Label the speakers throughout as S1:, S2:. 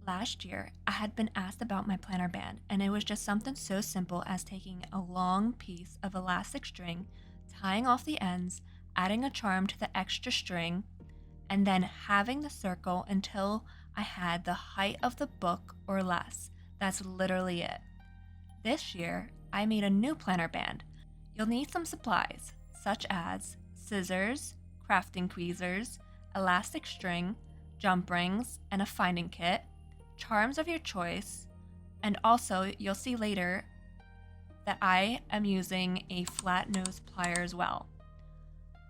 S1: Last year, I had been asked about my planner band, and it was just something so simple as taking a long piece of elastic string, tying off the ends, adding a charm to the extra string, and then having the circle until I had the height of the book or less. That's literally it. This year, I made a new planner band. You'll need some supplies, such as scissors, crafting tweezers, elastic string, jump rings, and a finding kit, charms of your choice, and also you'll see later that I am using a flat nose plier as well.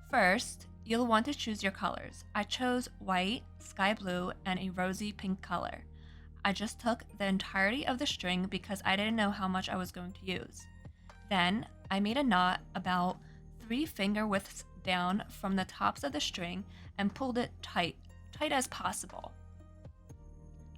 S1: First, you'll want to choose your colors. I chose white, sky blue, and a rosy pink color. I just took the entirety of the string because I didn't know how much I was going to use. Then, I made a knot about 3 finger widths down from the tops of the string and pulled it tight as possible.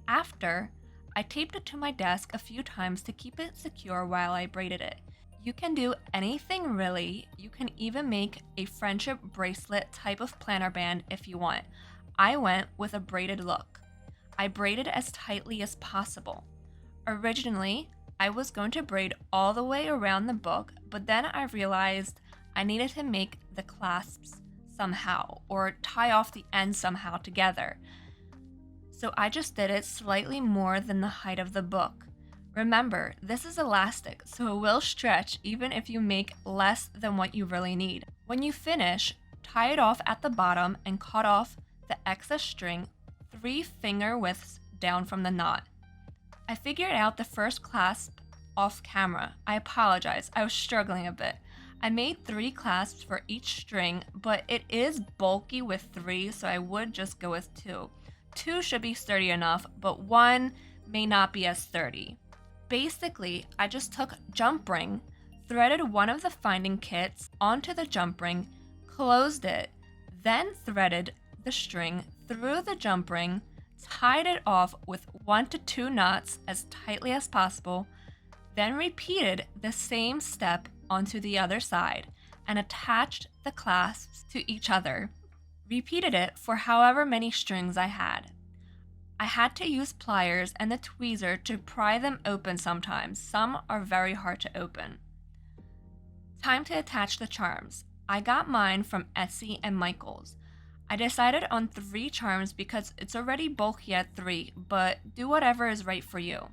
S1: After, I taped it to my desk a few times to keep it secure while I braided it. You can do anything really. You can even make a friendship bracelet type of planner band if you want. I went with a braided look. I braided as tightly as possible. Originally, I was going to braid all the way around the book, but then I realized I needed to make the clasps somehow or tie off the ends somehow together. So I just did it slightly more than the height of the book. Remember, this is elastic, so it will stretch even if you make less than what you really need. When you finish, tie it off at the bottom and cut off the excess string 3 finger widths down from the knot. I figured out the first clasp off camera. I apologize, I was struggling a bit. I made 3 clasps for each string, but it is bulky with 3, so I would just go with 2. 2 should be sturdy enough, but 1 may not be as sturdy. Basically, I just took jump ring, threaded one of the finding kits onto the jump ring, closed it, then threaded the string through the jump ring, tied it off with 1 to 2 knots as tightly as possible, then repeated the same step onto the other side and attached the clasps to each other. Repeated it for however many strings I had. I had to use pliers and the tweezer to pry them open sometimes. Some are very hard to open. Time to attach the charms. I got mine from Etsy and Michaels. I decided on 3 charms because it's already bulky at 3, but do whatever is right for you.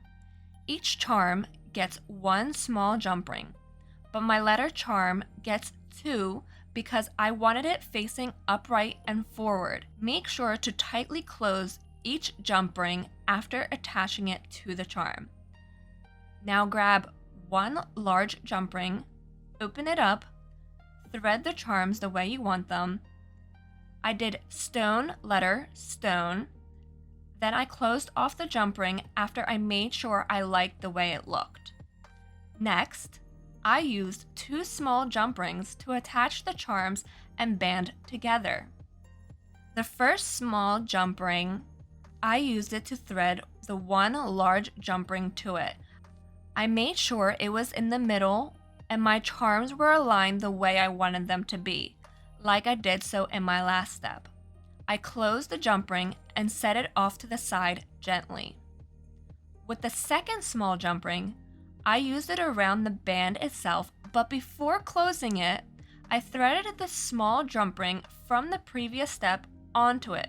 S1: Each charm gets 1 small jump ring, but my letter charm gets 2 because I wanted it facing upright and forward. Make sure to tightly close each jump ring after attaching it to the charm. Now grab 1 large jump ring, open it up, thread the charms the way you want them. I did stone, letter, stone. Then I closed off the jump ring after I made sure I liked the way it looked. Next, I used 2 small jump rings to attach the charms and band together. The first small jump ring, I used it to thread the 1 large jump ring to it. I made sure it was in the middle and my charms were aligned the way I wanted them to be, like I did so in my last step. I closed the jump ring and set it off to the side gently. With the second small jump ring, I used it around the band itself, but before closing it, I threaded the small jump ring from the previous step onto it.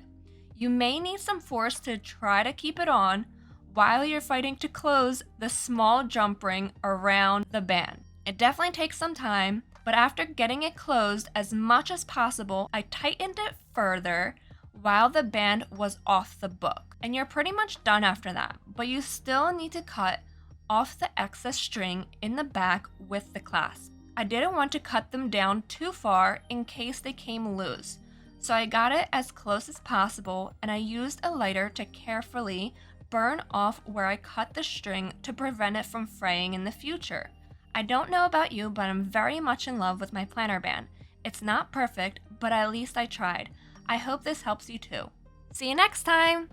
S1: You may need some force to try to keep it on while you're fighting to close the small jump ring around the band. It definitely takes some time, but after getting it closed as much as possible, I tightened it further while the band was off the book. And you're pretty much done after that, but you still need to cut off the excess string in the back with the clasp. I didn't want to cut them down too far in case they came loose, so I got it as close as possible and I used a lighter to carefully burn off where I cut the string to prevent it from fraying in the future. I don't know about you, but I'm very much in love with my planner band. It's not perfect, but at least I tried. I hope this helps you too. See you next time!